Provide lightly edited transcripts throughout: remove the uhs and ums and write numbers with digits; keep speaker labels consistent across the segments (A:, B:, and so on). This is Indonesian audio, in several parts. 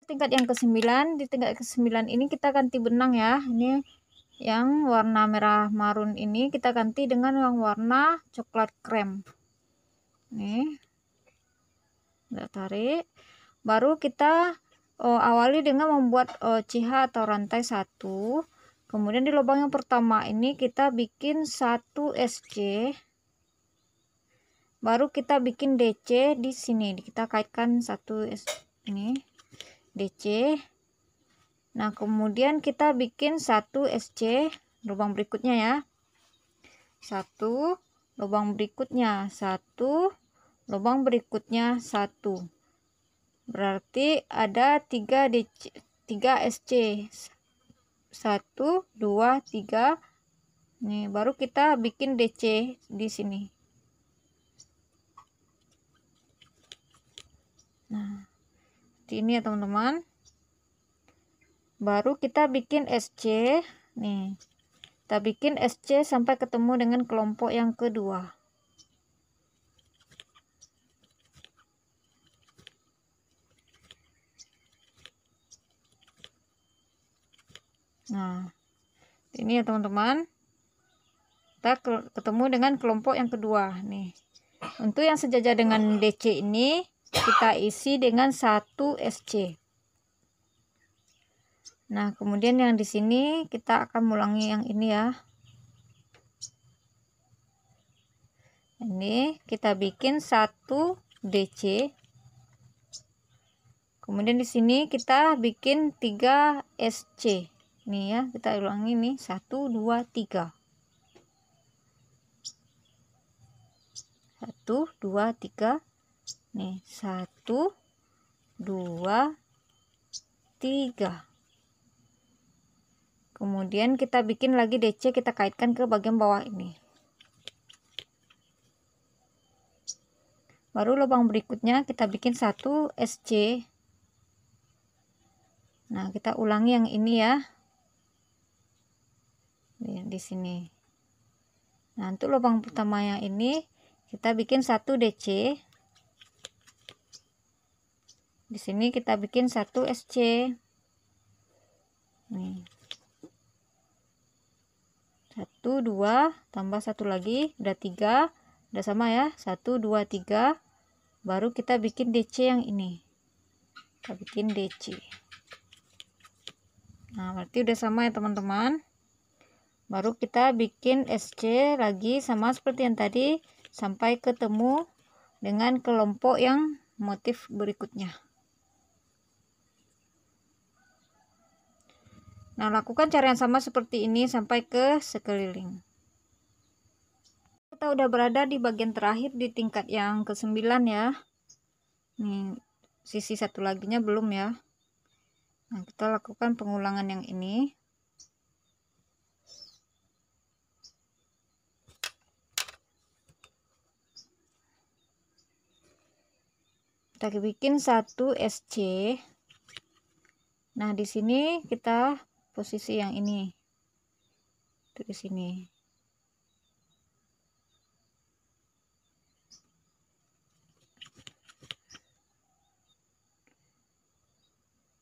A: tingkat yang ke-9. Di tingkat ke-9 ini kita ganti benang ya. Ini yang warna merah marun ini kita ganti dengan yang warna coklat krem. Nih, kita tarik. Baru kita awali dengan membuat CH atau rantai 1. Kemudian di lubang yang pertama ini kita bikin 1 SC. Baru kita bikin DC di sini. Kita kaitkan 1 ini DC. Nah, kemudian kita bikin 1 SC lubang berikutnya ya. 1 lubang berikutnya 1 lubang berikutnya 1. Berarti ada 3 DC, 3 SC. 1 2 3. Nih, baru kita bikin DC di sini. Nah, seperti ini ya teman-teman. Baru kita bikin SC. Nih, kita bikin SC sampai ketemu dengan kelompok yang kedua. Nah, ini ya teman-teman. Kita ketemu dengan kelompok yang kedua. Nih, untuk yang sejajar dengan DC ini kita isi dengan 1 SC. Nah, kemudian yang di sini kita akan ulangi yang ini ya. Ini kita bikin 1 DC. Kemudian di sini kita bikin 3 SC. Nih ya, kita ulangi nih 1 2 3. 1 2 3. Nih, 1 2 3. Kemudian kita bikin lagi DC, kita kaitkan ke bagian bawah ini. Baru lubang berikutnya kita bikin 1 SC. Nah, kita ulangi yang ini ya. Di sini. Nah, untuk lubang pertama yang ini kita bikin 1 DC. Di sini kita bikin 1 SC. Nih. 1 2 tambah 1 lagi udah 3, udah sama ya. 1 2 3. Baru kita bikin DC yang ini. Kita bikin DC. Nah, berarti udah sama ya teman-teman. Baru kita bikin SC lagi sama seperti yang tadi sampai ketemu dengan kelompok yang motif berikutnya. Nah, lakukan cara yang sama seperti ini sampai ke sekeliling. Kita udah berada di bagian terakhir di tingkat yang ke-9 ya. Nih, sisi satu laginya belum ya. Nah, kita lakukan pengulangan yang ini. Kita bikin 1 SC. Nah, di sini kita posisi yang ini. Itu di sini.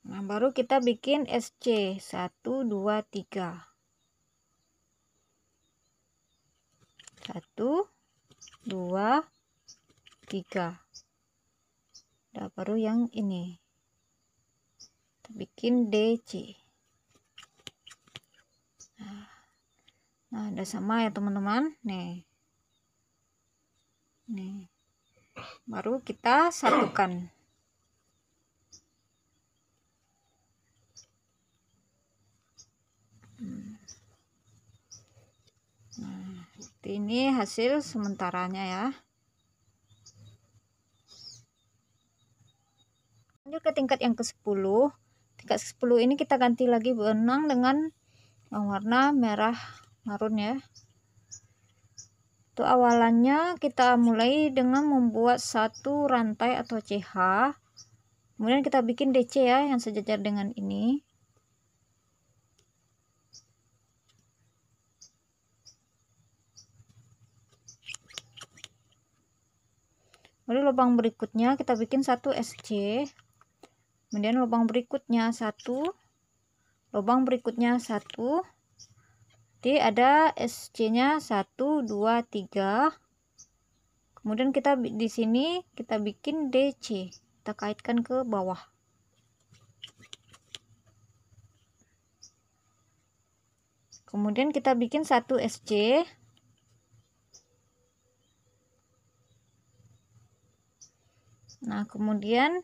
A: Nah, baru kita bikin SC 1 2 3. 1 2 3. Nah, baru yang ini. Kita bikin DC. Nah, udah sama ya teman-teman. Nih. Nih. Baru kita satukan. Nah, ini hasil sementaranya ya. Lanjut ke tingkat yang ke-10. Tingkat ke-10 ini kita ganti lagi benang dengan yang warna merah marun ya. Untuk awalannya kita mulai dengan membuat 1 rantai atau CH. Kemudian kita bikin DC ya yang sejajar dengan ini. Lalu lubang berikutnya kita bikin 1 SC. kemudian lubang berikutnya 1, lubang berikutnya 1. Jadi ada SC-nya 1, 2, 3. Kemudian kita di sini kita bikin DC, kita kaitkan ke bawah. Kemudian kita bikin 1 SC. Nah, kemudian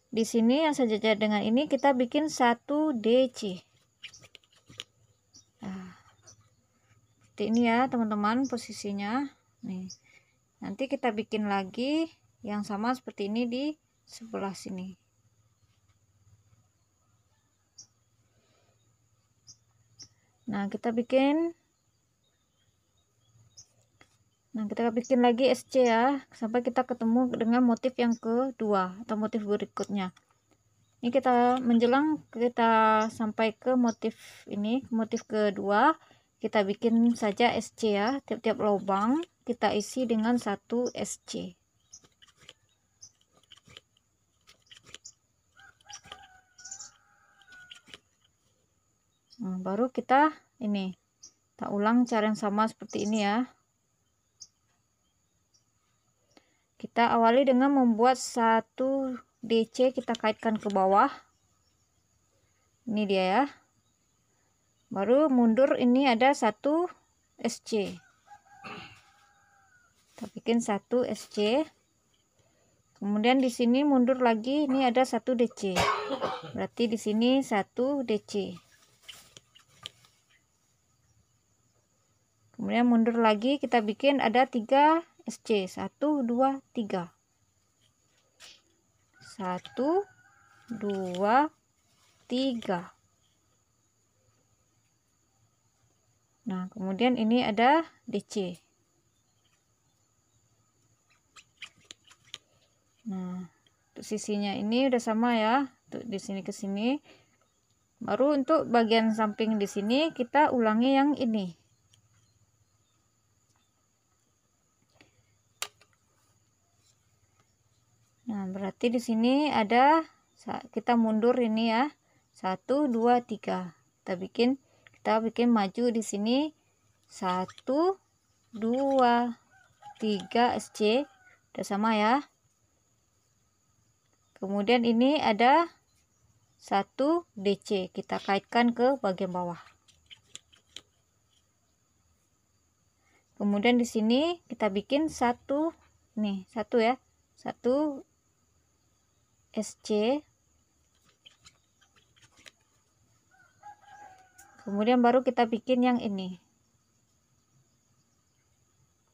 A: di sini yang sejajar dengan ini kita bikin 1 DC. Nah, seperti ini ya teman-teman posisinya. Nih. Nanti kita bikin lagi yang sama seperti ini di sebelah sini. Nah, kita bikin lagi SC ya, sampai kita ketemu dengan motif yang kedua atau motif berikutnya. Ini kita menjelang kita sampai ke motif ini, motif kedua, kita bikin saja SC ya. Tiap-tiap lubang kita isi dengan 1 SC. Nah, baru kita ulang cara yang sama seperti ini ya. Kita awali dengan membuat 1 DC, kita kaitkan ke bawah. Ini dia ya. Baru mundur, ini ada 1 SC. Kita bikin 1 SC. Kemudian di sini mundur lagi, ini ada 1 DC. Berarti di sini 1 DC. Kemudian mundur lagi, kita bikin ada 3 SC. 1, 2, 3. 1, 2, 3. Nah, kemudian ini ada DC. Nah, untuk sisinya ini udah sama ya, untuk di sini ke sini. Baru untuk bagian samping di sini kita ulangi yang ini. Nah, berarti di sini ada, kita mundur ini ya. 1, 2, 3. Kita bikin maju di sini 1, 2, 3 SC. Udah sama ya. Kemudian ini ada 1 DC, kita kaitkan ke bagian bawah. Kemudian di sini kita bikin 1 ya. 1 SC. Kemudian baru kita bikin yang ini.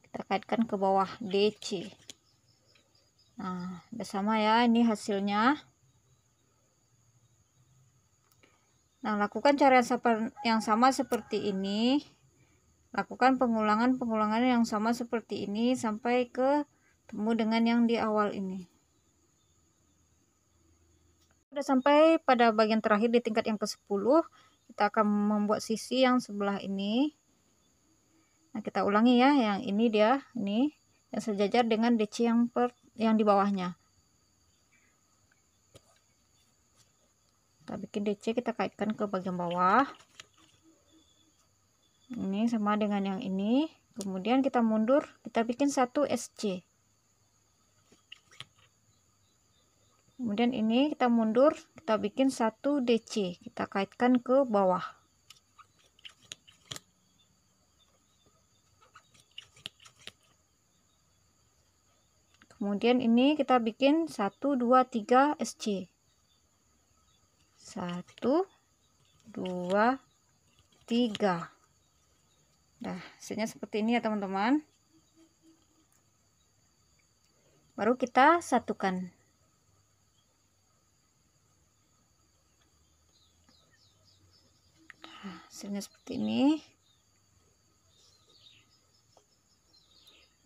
A: Kita kaitkan ke bawah DC. Nah, udah sama ya ini hasilnya. Nah, lakukan cara yang sama seperti ini. Lakukan pengulangan yang sama seperti ini sampai ketemu dengan yang di awal ini. Sudah sampai pada bagian terakhir di tingkat yang ke-10. Kita akan membuat sisi yang sebelah ini. Nah, kita ulangi ya, yang ini dia, ini yang sejajar dengan DC yang di bawahnya. Kita bikin DC, kita kaitkan ke bagian bawah. Ini sama dengan yang ini. Kemudian kita mundur, kita bikin 1 SC. Kemudian ini kita mundur, kita bikin 1 DC, kita kaitkan ke bawah. Kemudian ini kita bikin 1, 2, 3 SC. 1, 2, 3. Nah, hasilnya seperti ini ya teman-teman. Baru kita satukan. Hasilnya seperti ini.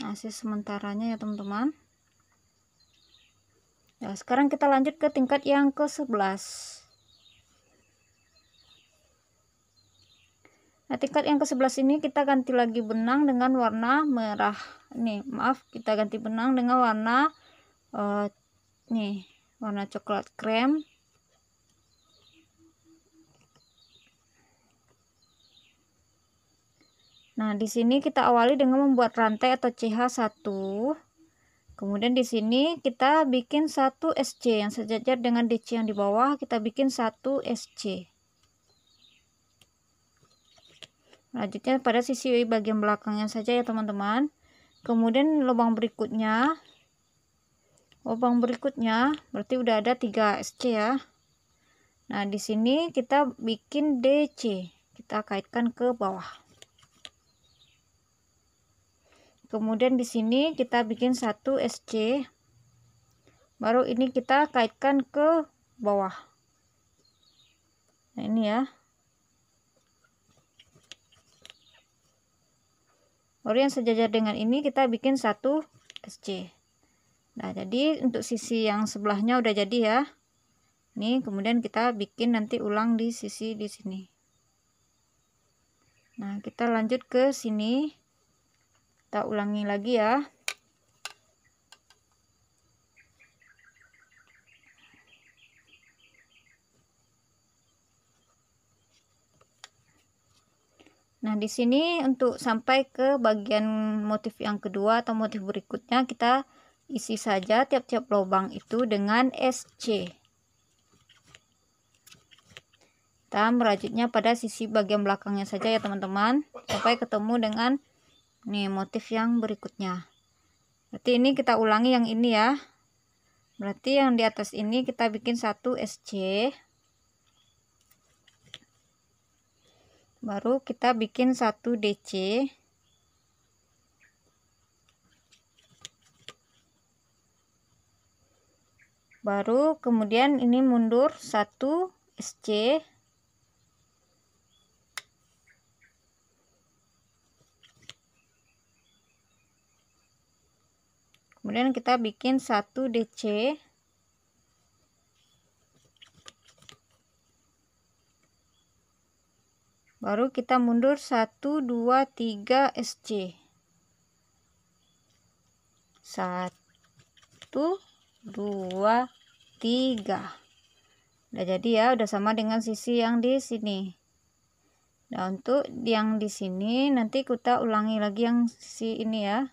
A: Nah, hasil sementaranya ya teman-teman. Nah, sekarang kita lanjut ke tingkat yang ke-11. Nah, tingkat yang ke-11 ini kita ganti lagi benang dengan warna merah. Nih, maaf, kita ganti benang dengan warna warna coklat krem. Nah, di sini kita awali dengan membuat rantai atau CH1. Kemudian di sini kita bikin 1 SC yang sejajar dengan DC yang di bawah, kita bikin 1 SC. Selanjutnya pada sisi bagian belakangnya saja ya teman-teman. Kemudian lubang berikutnya berarti udah ada 3 SC ya. Nah, di sini kita bikin DC, kita kaitkan ke bawah. Kemudian di sini kita bikin 1 SC. Baru ini kita kaitkan ke bawah. Nah, ini ya. Baru yang sejajar dengan ini kita bikin 1 SC. Nah, jadi untuk sisi yang sebelahnya udah jadi ya. Nih, kemudian kita bikin nanti ulang di sisi di sini. Nah, kita lanjut ke sini. Kita ulangi lagi ya. Nah, di sini untuk sampai ke bagian motif yang kedua atau motif berikutnya, kita isi saja tiap-tiap lubang itu dengan SC. Kita merajutnya pada sisi bagian belakangnya saja ya teman-teman, sampai ketemu dengan nih motif yang berikutnya. Berarti ini kita ulangi yang ini ya. Berarti yang di atas ini kita bikin 1 SC. Baru kita bikin 1 DC. Baru kemudian ini mundur 1 SC. Kemudian kita bikin 1 DC. Baru kita mundur 1 2 3 SC. 1 2 3. Udah jadi ya, udah sama dengan sisi yang di sini. Nah, untuk yang di sini nanti kita ulangi lagi yang sisi ini ya.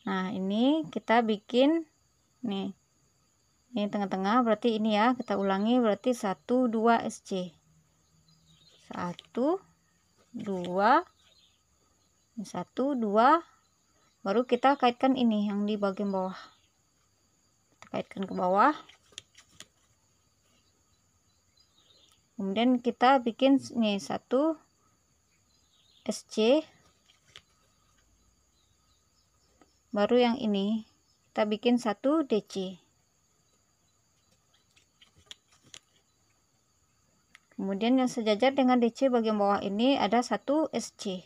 A: Nah, ini kita bikin nih. Ini tengah-tengah berarti ini ya, kita ulangi berarti 1 2 SC. 1 2 1 2, baru kita kaitkan ini yang di bagian bawah. Kita kaitkan ke bawah. Kemudian kita bikin nih 1 SC. Baru yang ini kita bikin 1 DC. Kemudian yang sejajar dengan DC bagian bawah ini ada 1 SC.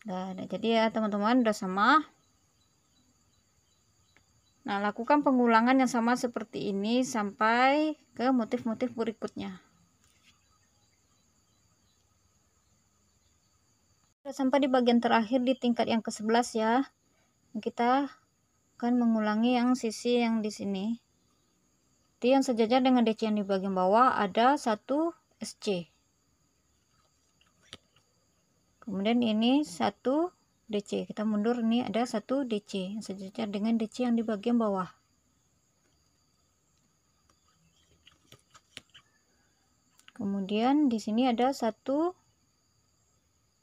A: Nah, jadi ya teman-teman udah sama. Nah, lakukan pengulangan yang sama seperti ini sampai ke motif-motif berikutnya. Sampai di bagian terakhir di tingkat yang ke-11 ya. Kita akan mengulangi yang sisi yang di sini. Jadi yang sejajar dengan DC yang di bagian bawah ada 1 SC. Kemudian ini 1 DC. Kita mundur, ini ada 1 DC yang sejajar dengan DC yang di bagian bawah. Kemudian di sini ada 1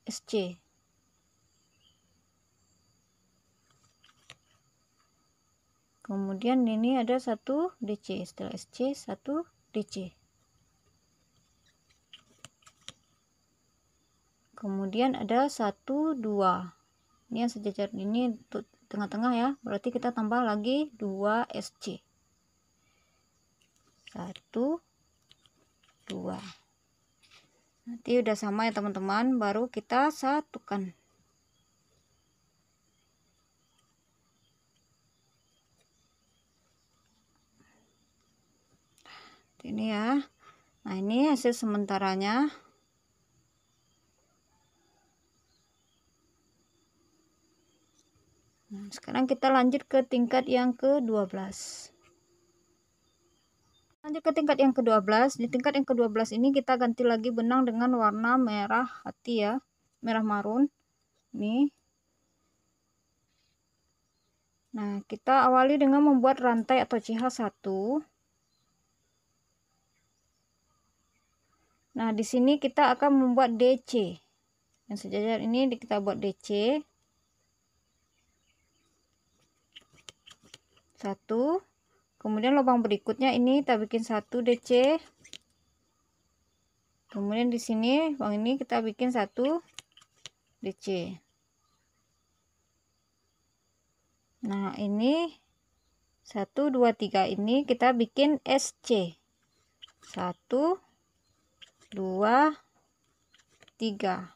A: SC. Kemudian ini ada 1 DC. Setelah SC 1 DC. Kemudian ada 1 2. Ini yang sejajar ini untuk tengah-tengah ya. Berarti kita tambah lagi 2 SC. 1 2. Nanti udah sama ya teman-teman, baru kita satukan. Ini ya. Nah, ini hasil sementaranya. Nah, sekarang kita lanjut ke tingkat yang ke-12. Lanjut ke tingkat yang ke-12. Di tingkat yang ke-12 ini kita ganti lagi benang dengan warna merah hati ya, merah marun. Nih. Nah, kita awali dengan membuat rantai atau CH1. Nah, di sini kita akan membuat DC. Yang sejajar ini kita buat DC. 1. Kemudian lubang berikutnya ini kita bikin 1 DC. Kemudian di sini bang ini kita bikin 1 DC. Nah, ini 1 2 3 ini kita bikin SC. 1 2 3.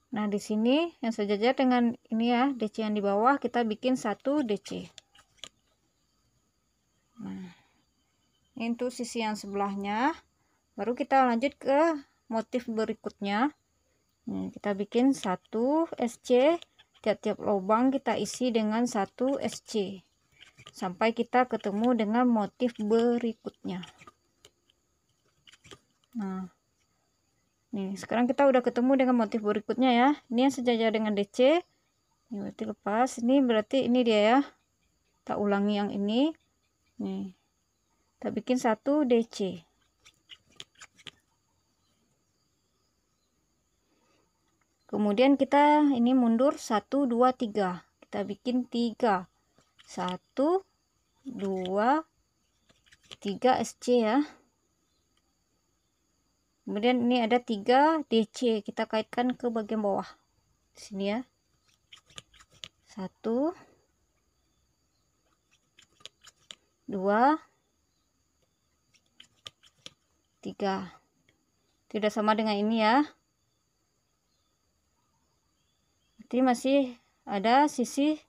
A: Nah, di sini yang sejajar dengan ini ya, DC yang di bawah kita bikin 1 DC. Nah, ini untuk sisi yang sebelahnya. Baru kita lanjut ke motif berikutnya. Nih, kita bikin 1 SC, tiap-tiap lubang kita isi dengan 1 SC sampai kita ketemu dengan motif berikutnya. Nah, nih sekarang kita udah ketemu dengan motif berikutnya ya. Ini yang sejajar dengan DC. Ini berarti lepas. Ini berarti ini dia ya. Kita ulangi yang ini. Nih, kita bikin 1 DC. Kemudian kita ini mundur 1 2 3. Kita bikin 3. 1 2 3 SC ya. Kemudian ini ada 3 DC, kita kaitkan ke bagian bawah di sini ya. 1 2 3. Tidak sama dengan ini ya. Berarti masih ada sisi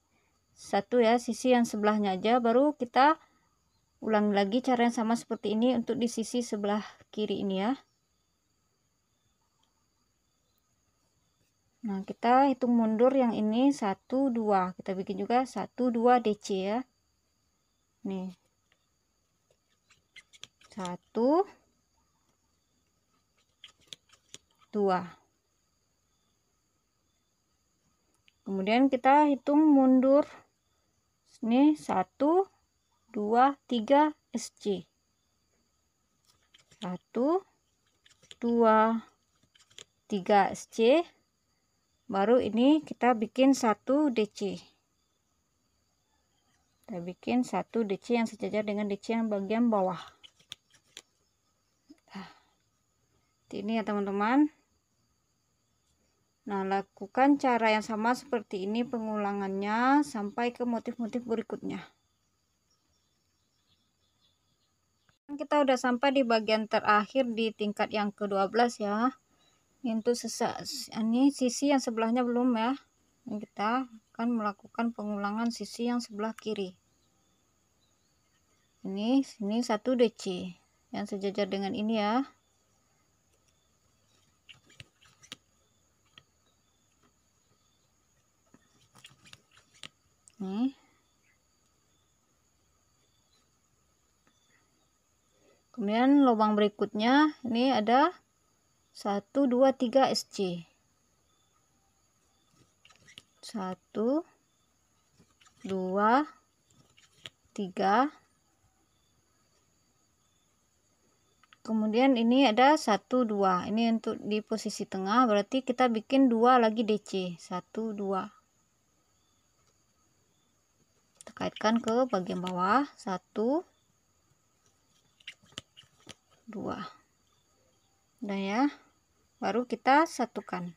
A: 1 ya, sisi yang sebelahnya aja. Baru kita ulangi lagi cara yang sama seperti ini untuk di sisi sebelah kiri ini ya. Nah, kita hitung mundur yang ini 1 2. Kita bikin juga 1 2 DC ya. Nih. 1 2. Kemudian kita hitung mundur ini 1 2 3 SC. 1 2 3 SC. Baru ini kita bikin 1 DC. Kita bikin 1 DC yang sejajar dengan DC yang bagian bawah. Nah, ini ya teman-teman. Nah, lakukan cara yang sama seperti ini pengulangannya sampai ke motif-motif berikutnya. Kita udah sampai di bagian terakhir di tingkat yang ke-12 ya. Untuk ini sisi yang sebelahnya belum ya. Ini kita akan melakukan pengulangan sisi yang sebelah kiri. Ini sini 1 DC yang sejajar dengan ini ya. Nih. Kemudian lubang berikutnya ini ada 1 2 3 SC. 1 2 3. Kemudian ini ada 1 2. Ini untuk di posisi tengah, berarti kita bikin 2 lagi DC. 1 2. Kita kaitkan ke bagian bawah. 1 2. Udah ya. Baru kita satukan.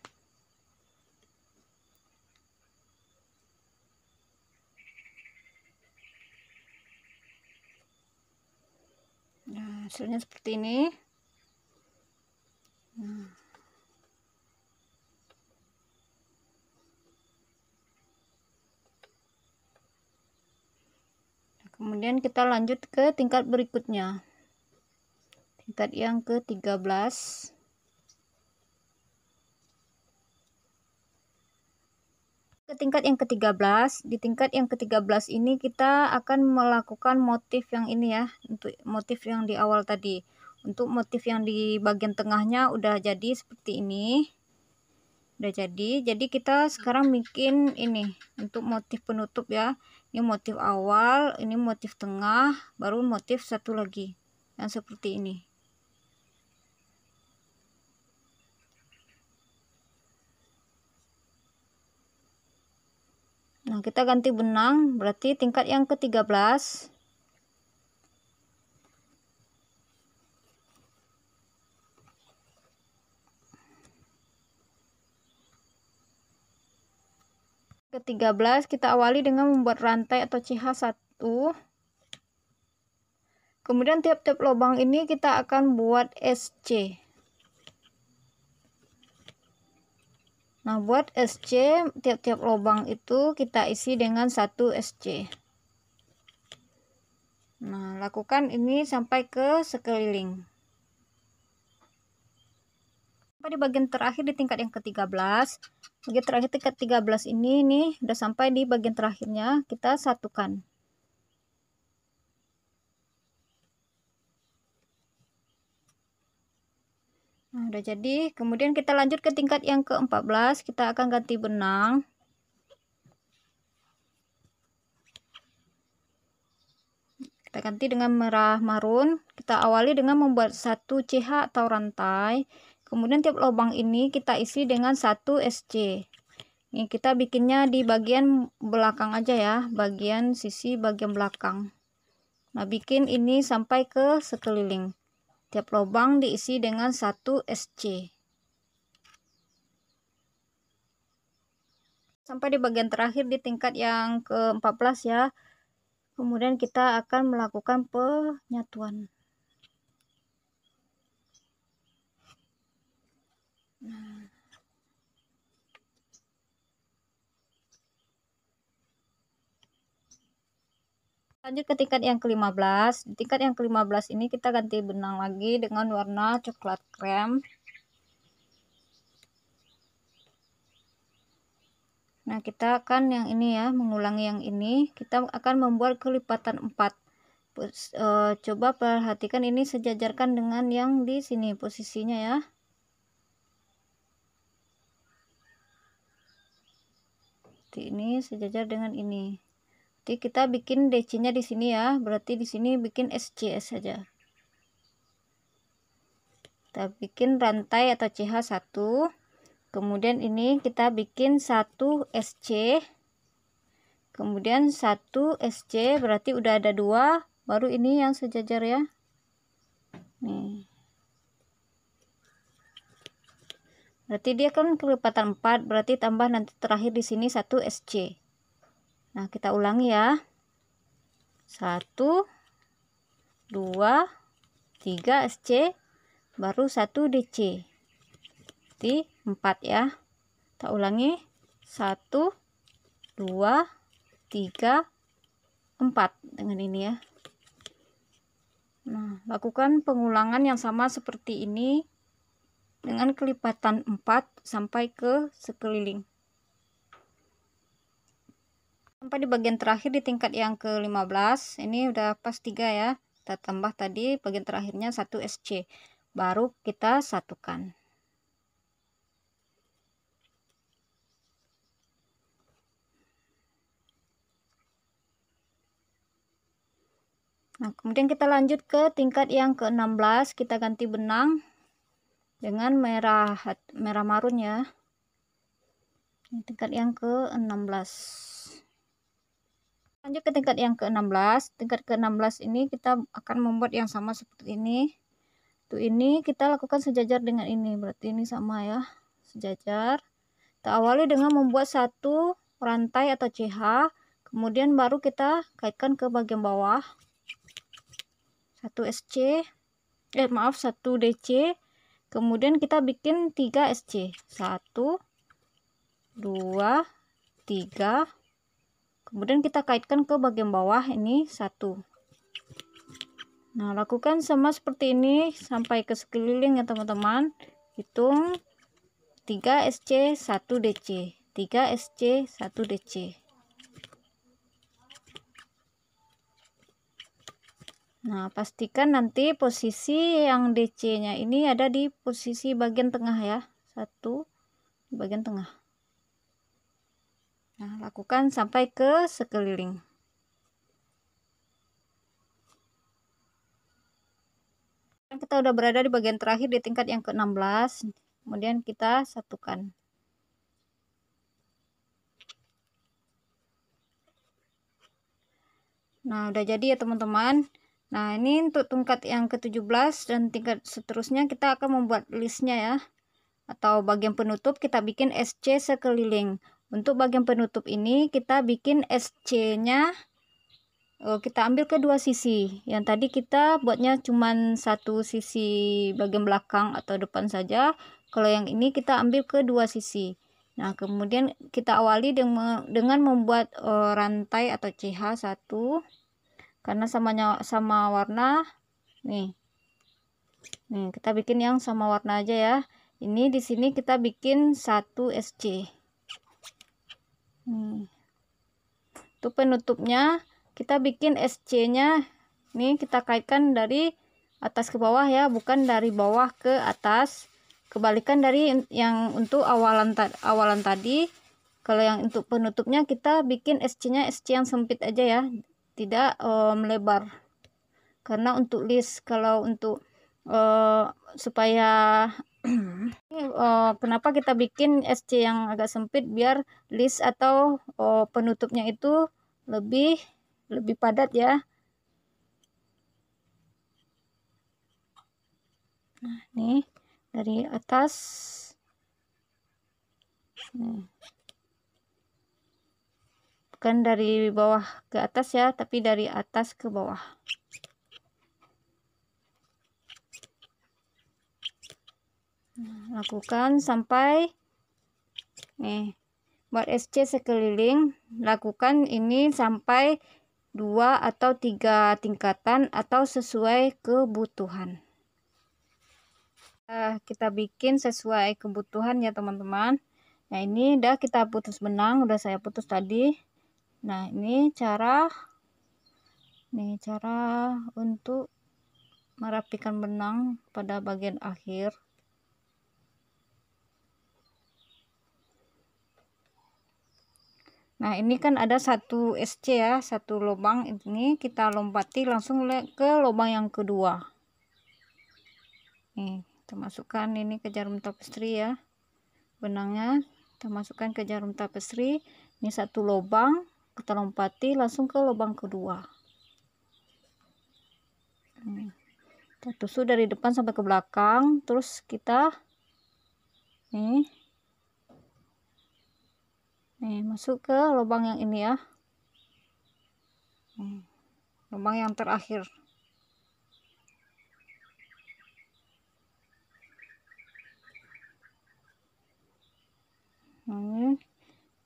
A: Nah, hasilnya seperti ini. Nah. Kemudian kita lanjut ke tingkat berikutnya. Tingkat yang ke-13. Ke tingkat yang ke-13. Di tingkat yang ke-13 ini kita akan melakukan motif yang ini ya, untuk motif yang di awal tadi. Untuk motif yang di bagian tengahnya udah jadi seperti ini. Udah jadi kita sekarang bikin ini untuk motif penutup ya. Ini motif awal, ini motif tengah, baru motif satu lagi yang seperti ini. Nah, kita ganti benang, berarti tingkat yang ke-13. Ke-13 kita awali dengan membuat rantai atau CH1. Kemudian tiap-tiap lubang ini kita akan buat SC. Nah, buat SC, tiap-tiap lubang itu kita isi dengan 1 SC. Nah, lakukan ini sampai ke sekeliling. Sampai di bagian terakhir di tingkat yang ke-13. Bagian terakhir tingkat 13 ini nih, udah sampai di bagian terakhirnya, kita satukan. Nah, udah jadi. Kemudian kita lanjut ke tingkat yang ke-14, kita akan ganti benang. Kita ganti dengan merah marun. Kita awali dengan membuat 1 CH atau rantai. Kemudian tiap lubang ini kita isi dengan 1 SC. Ini kita bikinnya di bagian belakang aja ya, bagian sisi bagian belakang. Nah, bikin ini sampai ke sekeliling. Tiap lubang diisi dengan 1 SC. Sampai di bagian terakhir di tingkat yang ke-14 ya. Kemudian kita akan melakukan penyatuan. Nah, lanjut ke tingkat yang ke-15. Di tingkat yang ke-15 ini kita ganti benang lagi dengan warna coklat krem. Nah, kita akan yang ini ya, mengulangi yang ini. Kita akan membuat kelipatan 4. Coba perhatikan ini sejajarkan dengan yang di sini posisinya ya. Seperti ini sejajar dengan ini. Jadi kita bikin DC-nya di sini ya, berarti di sini bikin SCS saja. Kita bikin rantai atau CH1. Kemudian ini kita bikin 1 SC. Kemudian 1 SC, berarti udah ada 2, baru ini yang sejajar ya. Nih. Berarti dia kan kelipatan 4, berarti tambah nanti terakhir di sini 1 SC. Nah, kita ulangi ya. 1 2 3 SC, baru 1 DC. Berarti 4 ya. Kita ulangi. 1 2 3 4 dengan ini ya. Nah, lakukan pengulangan yang sama seperti ini dengan kelipatan 4 sampai ke sekeliling. Sampai di bagian terakhir di tingkat yang ke-15. Ini udah pas 3 ya. Kita tambah tadi bagian terakhirnya 1 SC. Baru kita satukan. Nah, kemudian kita lanjut ke tingkat yang ke-16. Kita ganti benang dengan merah marun ya. Ini tingkat yang ke-16. Lanjut ke tingkat yang ke-16. Tingkat ke-16 ini kita akan membuat yang sama seperti ini. Tuh, ini kita lakukan sejajar dengan ini. Berarti ini sama ya, sejajar. Kita awali dengan membuat 1 rantai atau CH. Kemudian baru kita kaitkan ke bagian bawah. 1 SC. 1 DC. Kemudian kita bikin 3 SC. 1 2 3. Kemudian kita kaitkan ke bagian bawah ini 1. Nah, lakukan sama seperti ini sampai ke sekeliling ya teman-teman. Hitung 3 SC 1 DC. 3 SC 1 DC. Nah, pastikan nanti posisi yang DC-nya ini ada di posisi bagian tengah ya. 1 di bagian tengah. Nah, lakukan sampai ke sekeliling. Kita udah berada di bagian terakhir di tingkat yang ke-16. Kemudian kita satukan. Nah, udah jadi ya teman-teman. Nah, ini untuk tingkat yang ke-17 dan tingkat seterusnya kita akan membuat listnya ya. Atau bagian penutup kita bikin SC sekeliling. Untuk bagian penutup ini kita bikin SC-nya kita ambil kedua sisi. Yang tadi kita buatnya cuman satu sisi bagian belakang atau depan saja. Kalau yang ini kita ambil kedua sisi. Nah, kemudian kita awali dengan membuat rantai atau CH 1 karena sama warna. Nih, kita bikin yang sama warna aja ya. Ini di sini kita bikin 1 SC. Untuk penutupnya kita bikin SC-nya nih, kita kaitkan dari atas ke bawah ya, bukan dari bawah ke atas. Kebalikan dari yang untuk awalan tadi. Kalau yang untuk penutupnya kita bikin SC-nya SC yang sempit aja ya, tidak melebar. Karena untuk list, kalau untuk supaya kenapa kita bikin SC yang agak sempit, biar list atau penutupnya itu lebih padat ya. Nah, nih dari atas. Bukan dari bawah ke atas ya, tapi dari atas ke bawah. Lakukan sampai nih buat SC sekeliling. Lakukan ini sampai 2 atau 3 tingkatan atau sesuai kebutuhan. Kita bikin sesuai kebutuhan ya teman-teman. Nah, ini udah kita putus benang, udah saya putus tadi. Nah, ini cara untuk merapikan benang pada bagian akhir. Nah, ini kan ada 1 SC ya, 1 lubang. Ini kita lompati langsung ke lubang yang kedua. Nih, kita masukkan ini ke jarum tapestry ya. Benangnya kita masukkan ke jarum tapestry. Ini 1 lubang, kita lompati langsung ke lubang kedua. Kita tusuk dari depan sampai ke belakang, terus kita nih masuk ke lubang yang ini ya. Lubang yang terakhir.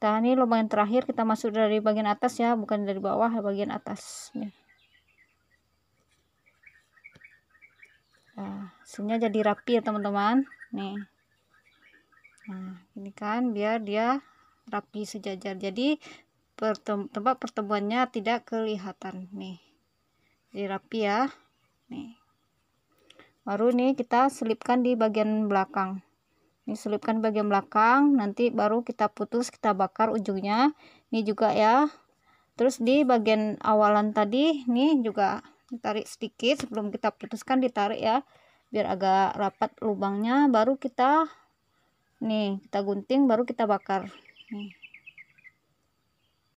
A: Ini lubang yang terakhir, kita masuk dari bagian atas ya, bukan dari bawah, bagian atas nih. Nah, hasilnya jadi rapi ya teman-teman. Nih. Nah, ini kan biar dia rapi sejajar. Jadi tempat pertemuannya tidak kelihatan nih. Jadi rapi ya. Nih. Baru nih kita selipkan di bagian belakang. Ini selipkan bagian belakang, nanti baru kita putus, kita bakar ujungnya. Ini juga ya. Terus di bagian awalan tadi nih juga ditarik sedikit sebelum kita putuskan, ditarik ya, biar agak rapat lubangnya. Baru kita gunting, baru kita bakar. Nih.